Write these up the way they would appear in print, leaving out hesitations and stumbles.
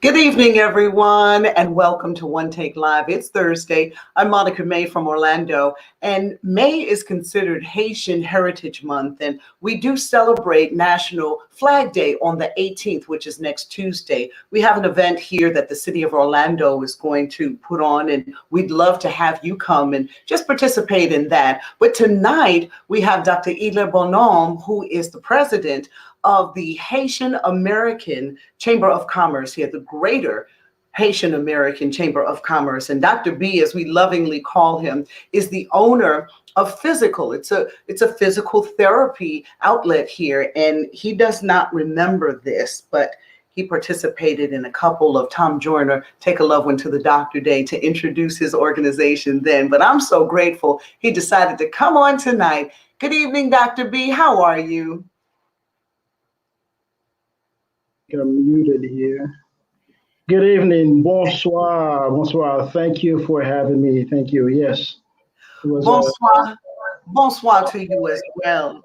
Good evening, everyone, and welcome to One Take Live. It's Thursday. I'm Monica May from Orlando, and May is considered Haitian Heritage Month, and we do celebrate National Flag Day on the 18th, which is next Tuesday. We have an event here that the city of Orlando is going to put on, and we'd love to have you come and just participate in that. But tonight, we have Dr. Bonhomme, who is the president of the Haitian American Chamber of Commerce here, the Greater Haitian American Chamber of Commerce. And Dr. B, as we lovingly call him, is the owner of Fyzical. It's a physical therapy outlet here, and he does not remember this, but he participated in a couple of Tom Joyner Take a Loved One to the Doctor Day to introduce his organization then. But I'm so grateful he decided to come on tonight. Good evening, Dr. B. How are you? I'm muted here. Good evening. Bonsoir. Bonsoir. Thank you for having me. Thank you. Yes. Bonsoir. Bonsoir to you as well.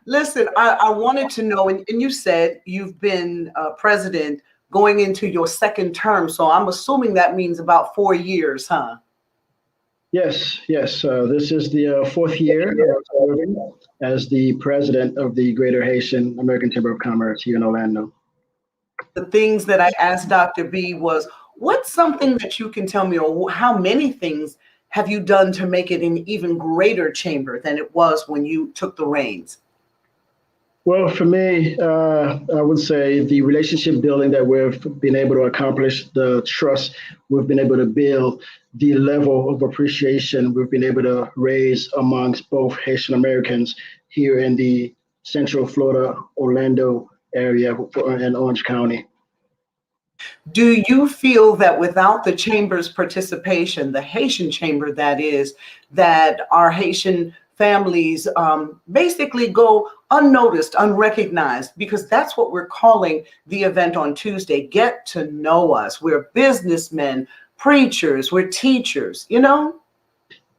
Listen, I wanted to know, and you said you've been president going into your second term. So I'm assuming that means about 4 years, huh? Yes. This is the fourth year serving as the president of the Greater Haitian American Chamber of Commerce here in Orlando. The things that I asked Dr. B was, what's something that you can tell me, or how many things have you done to make it an even greater chamber than it was when you took the reins? Well, for me, I would say the relationship building that we've been able to accomplish, the trust we've been able to build, the level of appreciation we've been able to raise amongst both Haitian Americans here in the Central Florida, Orlando area and Orange County. Do you feel that without the chamber's participation, the Haitian chamber that is, that our Haitian families basically go unnoticed, unrecognized, because that's what we're calling the event on Tuesday. Get to know us. We're businessmen, preachers, we're teachers, you know?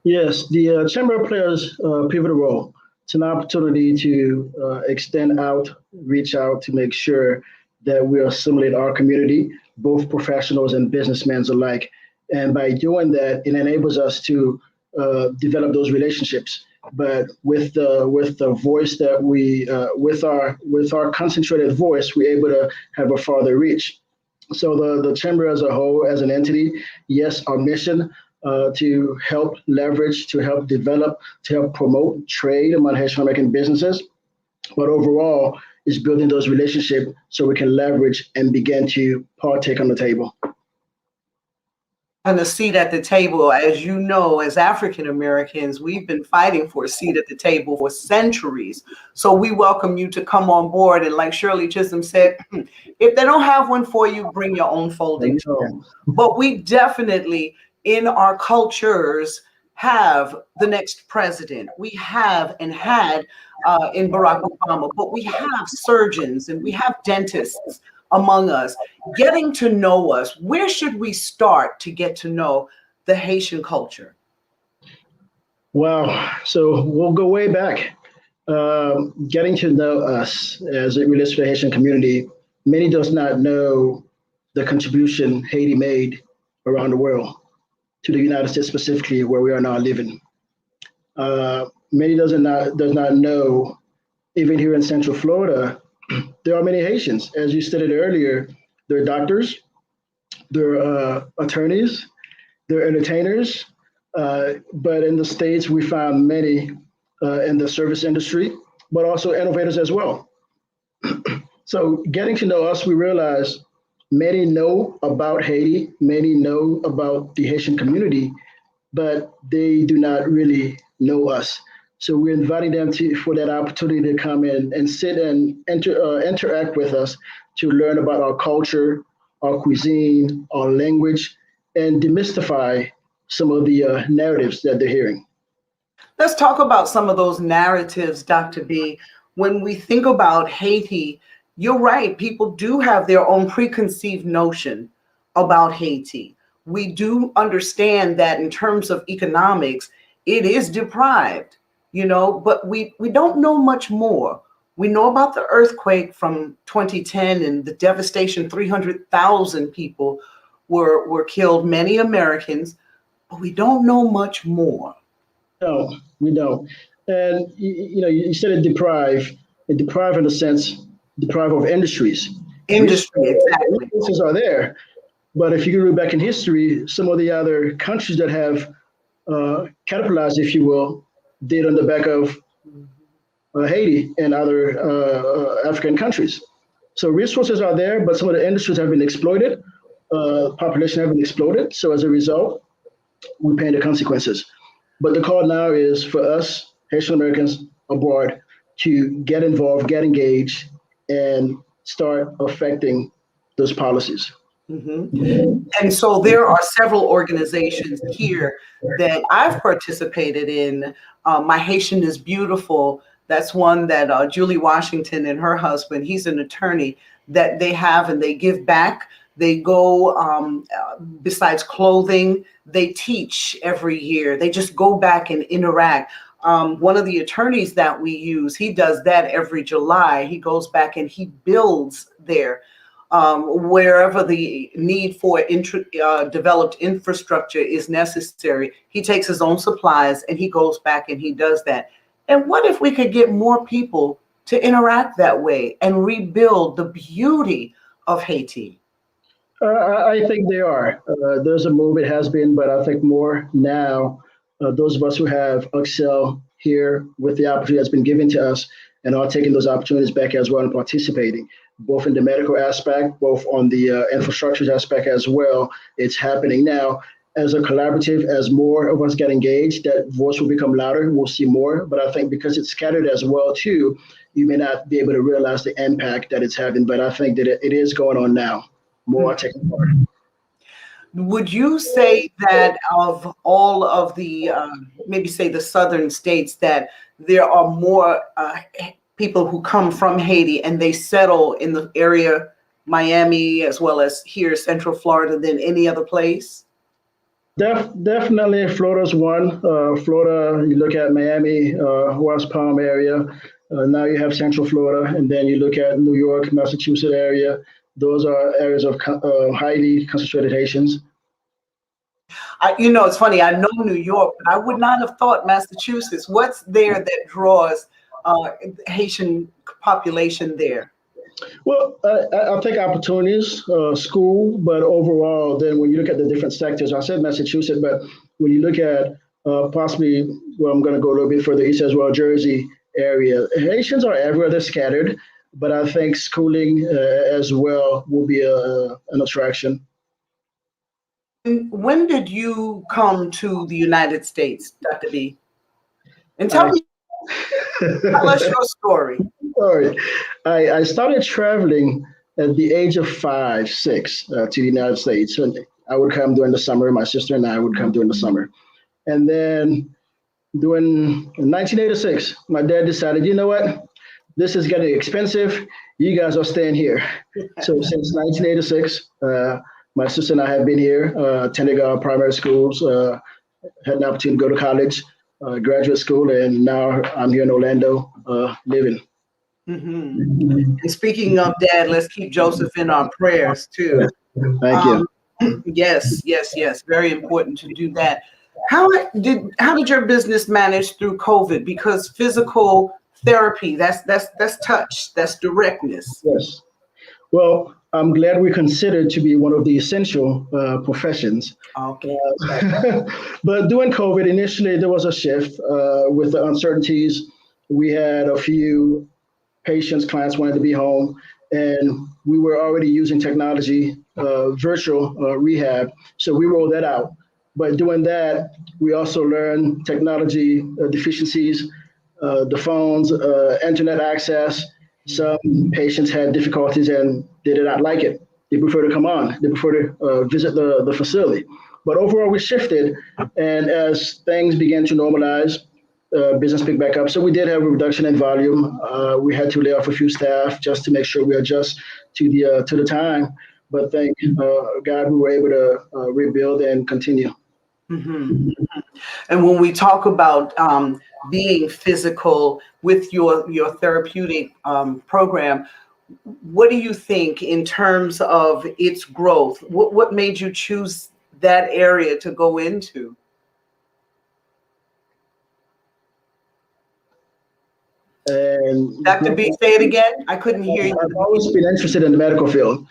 Yes, the chamber plays a pivotal role. It's an opportunity to extend out, reach out to make sure that we assimilate our community, both professionals and businessmen alike. And by doing that, it enables us to develop those relationships. But with the voice that we with our concentrated voice, we're able to have a farther reach. So the chamber as a whole, as an entity, yes, our mission to help leverage, to help develop, to help promote trade among Haitian American businesses, but overall is building those relationships so we can leverage and begin to partake on the table. And a seat at the table, as you know, as African Americans, we've been fighting for a seat at the table for centuries. So we welcome you to come on board. And like Shirley Chisholm said, if they don't have one for you, bring your own folding chair. But we definitely, in our cultures, have the next president. We have and had in Barack Obama, but we have surgeons and we have dentists among us. Getting to know us, where should we start to get to know the Haitian culture? Wow, so we'll go way back. Getting to know us as it relates to the Haitian community, many does not know the contribution Haiti made around the world, to the United States specifically, where we are now living. Many does not know, even here in Central Florida, there are many Haitians. As you stated earlier, they're doctors, they're attorneys, they're entertainers, but in the States, we found many in the service industry, but also innovators as well. So getting to know us, we realize many know about Haiti, many know about the Haitian community, but they do not really know us. So we're inviting them for that opportunity to come in and sit and interact with us to learn about our culture, our cuisine, our language, and demystify some of the narratives that they're hearing. Let's talk about some of those narratives, Dr. B. When we think about Haiti, you're right, people do have their own preconceived notion about Haiti. We do understand that in terms of economics, it is deprived, you know, but we don't know much more. We know about the earthquake from 2010 and the devastation. 300,000 people were killed, many Americans, but we don't know much more. No, we don't. And you said it deprive in a sense, deprive of industries. Industry, exactly. Resources are there, but if you go back in history, some of the other countries that have capitalized, if you will, did on the back of Haiti and other African countries. So resources are there, but some of the industries have been exploited. Population have been exploded. So as a result, we're paying the consequences. But the call now is for us, Haitian Americans abroad, to get involved, get engaged, and start affecting those policies. And so there are several organizations here that I've participated in. My Haitian is Beautiful. That's one that Julie Washington and her husband, he's an attorney, that they have, and they give back. They go, besides clothing, they teach every year. They just go back and interact. One of the attorneys that we use, he does that every July. He goes back and he builds there. Wherever the need for developed infrastructure is necessary, he takes his own supplies and he goes back and he does that. And what if we could get more people to interact that way and rebuild the beauty of Haiti? I think they are. There's a move, it has been, but I think more now. Those of us who have excelled here with the opportunity that's been given to us and are taking those opportunities back as well and participating, both in the medical aspect, both on the infrastructure aspect as well. It's happening now. As a collaborative, as more of us get engaged, that voice will become louder. We'll see more. But I think because it's scattered as well, too, you may not be able to realize the impact that it's having. But I think that it is going on now. More taking part. Would you say that of all of the, maybe say the southern states, that there are more people who come from Haiti and they settle in the area, Miami, as well as here, Central Florida, than any other place? Definitely, Florida's one. Florida, you look at Miami, West Palm area. Now you have Central Florida, and then you look at New York, Massachusetts area. Those are areas of highly concentrated Haitians. It's funny. I know New York, but I would not have thought Massachusetts. What's there that draws Haitian population there? Well, I think opportunities, school, but overall, then when you look at the different sectors, I said Massachusetts, but when you look at possibly, well, I'm going to go a little bit further east as well, Jersey area, Haitians are everywhere, they're scattered, but I think schooling as well will be an attraction. When did you come to the United States, Dr. B? And I, tell us your story. Sorry, I started traveling at the age of 5, 6 to the United States. And I would come during the summer. My sister and I would come during the summer. And then during 1986, my dad decided, you know what? This is getting expensive. You guys are staying here. So since 1986, my sister and I have been here, attending our primary schools, had an opportunity to go to college, graduate school, and now I'm here in Orlando living. And speaking of dad, let's keep Joseph in our prayers too. Thank you. Yes. Very important to do that. How did your business manage through COVID? Because physical therapy, that's touch, that's directness. Yes. Well, I'm glad we're considered to be one of the essential professions. Okay. But during COVID, initially there was a shift with the uncertainties. We had a few patients, clients wanted to be home, and we were already using technology, virtual rehab. So we rolled that out. But doing that, we also learned technology deficiencies, the phones, internet access. Some patients had difficulties and they did not like it. They prefer to come on. They prefer to visit the facility. But overall, we shifted, and as things began to normalize, business picked back up. So we did have a reduction in volume. We had to lay off a few staff just to make sure we adjust to the time. But thank God we were able to rebuild and continue. And when we talk about being physical with your therapeutic program. What do you think in terms of its growth? What made you choose that area to go into? And Dr. B, say it again. I couldn't hear you. I've always been interested in the medical field.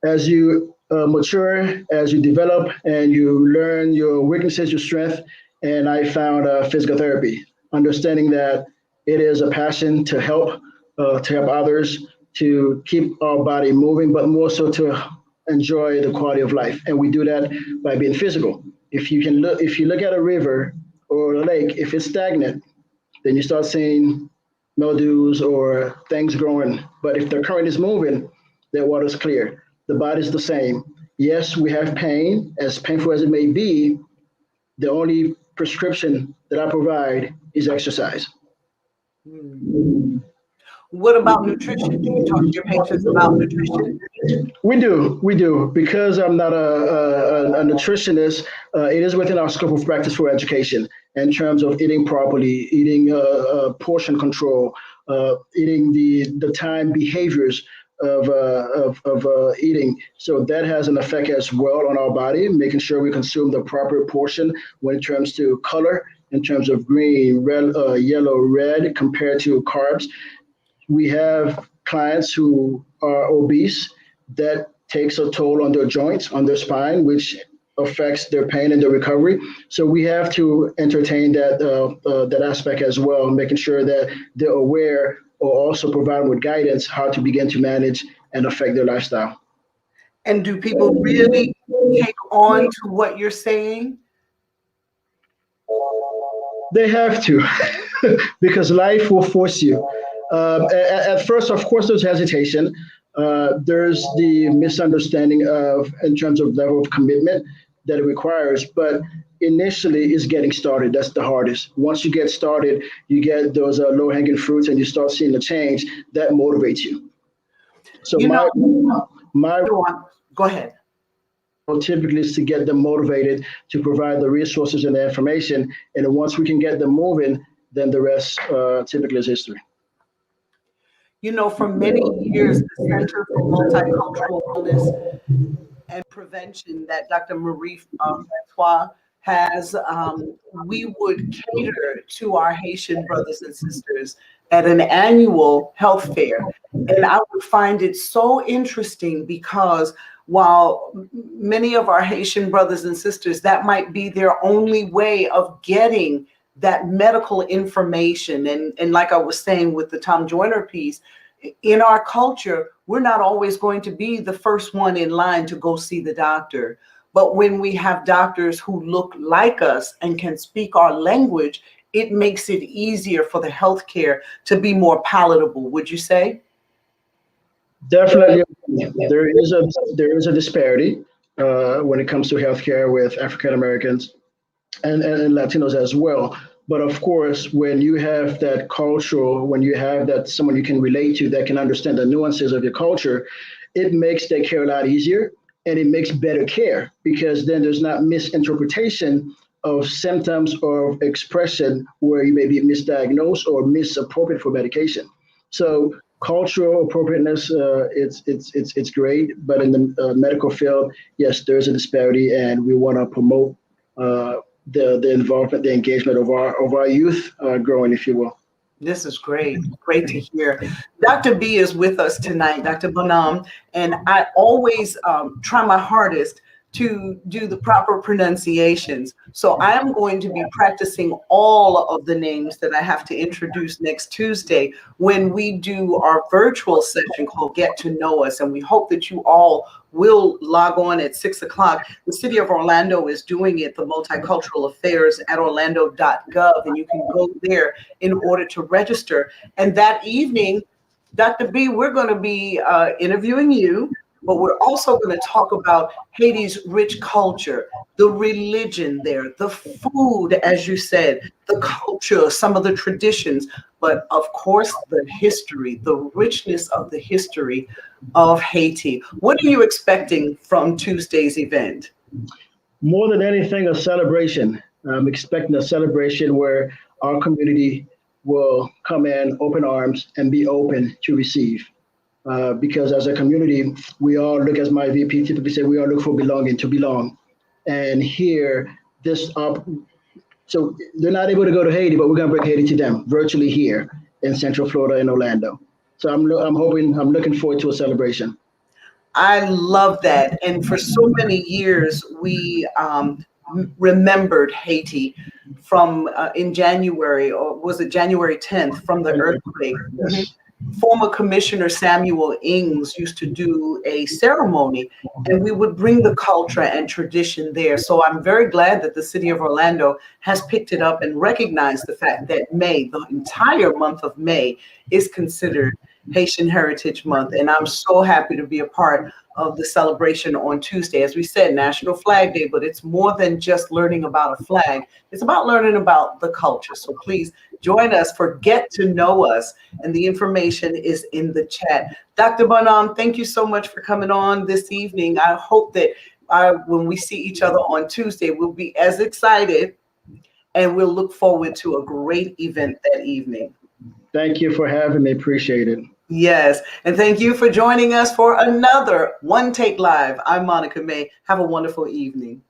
As you mature, as you develop, and you learn your weaknesses, your strength, and I found physical therapy, understanding that it is a passion to help others, to keep our body moving, but more so to enjoy the quality of life. And we do that by being physical. If you look at a river or a lake, if it's stagnant, then you start seeing mildews or things growing. But if the current is moving, the water's clear. The body's the same. Yes, we have pain, as painful as it may be. The only prescription that I provide is exercise. What about nutrition? Do you talk to your patients about nutrition? We do. Because I'm not a nutritionist, it is within our scope of practice for education in terms of eating properly, eating portion control, eating the time behaviors of eating. So that has an effect as well on our body, making sure we consume the proper portion when it comes to color, in terms of green, red, yellow, red, compared to carbs. We have clients who are obese that takes a toll on their joints, on their spine, which affects their pain and their recovery. So we have to entertain that aspect as well, making sure that they're aware or also provide them with guidance how to begin to manage and affect their lifestyle. And do people really take on to what you're saying? They have to, because life will force you. At first, of course, there's hesitation. There's the misunderstanding of, in terms of level of commitment that it requires. But initially, it's getting started. That's the hardest. Once you get started, you get those low-hanging fruits, and you start seeing the change. That motivates you. So You know, my go on. Go ahead. typically is to get them motivated, to provide the resources and the information. And then once we can get them moving, then the rest typically is history. You know, for many years, the Center for Multicultural Wellness and Prevention that Dr. Marie Francois has, we would cater to our Haitian brothers and sisters at an annual health fair. And I would find it so interesting because while many of our Haitian brothers and sisters, that might be their only way of getting that medical information. And like I was saying with the Tom Joyner piece, in our culture, we're not always going to be the first one in line to go see the doctor. But when we have doctors who look like us and can speak our language, it makes it easier for the healthcare to be more palatable, would you say? Definitely, there is a disparity when it comes to healthcare with African Americans and Latinos as well. But of course, when you have that cultural, when you have that someone you can relate to that can understand the nuances of your culture, it makes their care a lot easier, and it makes better care because then there's not misinterpretation of symptoms or expression where you may be misdiagnosed or misappropriate for medication. So cultural appropriateness, it's great, but in the medical field, yes, there's a disparity, and we want to promote the involvement, the engagement of our youth growing, if you will. This is great. Great to hear. Dr. B is with us tonight, Dr. Bonhomme, and I always try my hardest to do the proper pronunciations. So I am going to be practicing all of the names that I have to introduce next Tuesday when we do our virtual session called Get to Know Us. And we hope that you all will log on at 6 o'clock. The city of Orlando is doing it, the Multicultural Affairs at orlando.gov, and you can go there in order to register. And that evening, Dr. B, we're going to be interviewing you, but we're also going to talk about Haiti's rich culture, the religion there, the food, as you said, the culture, some of the traditions, but of course, the history, the richness of the history of Haiti. What are you expecting from Tuesday's event? More than anything, a celebration. I'm expecting a celebration where our community will come in open arms and be open to receive. Because as a community, we all look, as my VP typically say, we all look for belonging, to belong. And here, this so they're not able to go to Haiti, but we're gonna bring Haiti to them virtually here in Central Florida in Orlando. So I'm looking forward to a celebration. I love that. And for so many years, we remembered Haiti from in January, or was it January 10th, from the earthquake. Mhm. Yes. Former Commissioner Samuel Ings used to do a ceremony, and we would bring the culture and tradition there. So I'm very glad that the city of Orlando has picked it up and recognized the fact that May, the entire month of May, is considered Haitian Heritage Month. And I'm so happy to be a part of the celebration on Tuesday. As we said, National Flag Day, but it's more than just learning about a flag. It's about learning about the culture. So please join us for Get to Know Us, and the information is in the chat. Dr. Bonhomme, thank you so much for coming on this evening. I hope that when we see each other on Tuesday, we'll be as excited, and we'll look forward to a great event that evening. Thank you for having me. Appreciate it. Yes, and thank you for joining us for another One Take Live. I'm Monica May. Have a wonderful evening.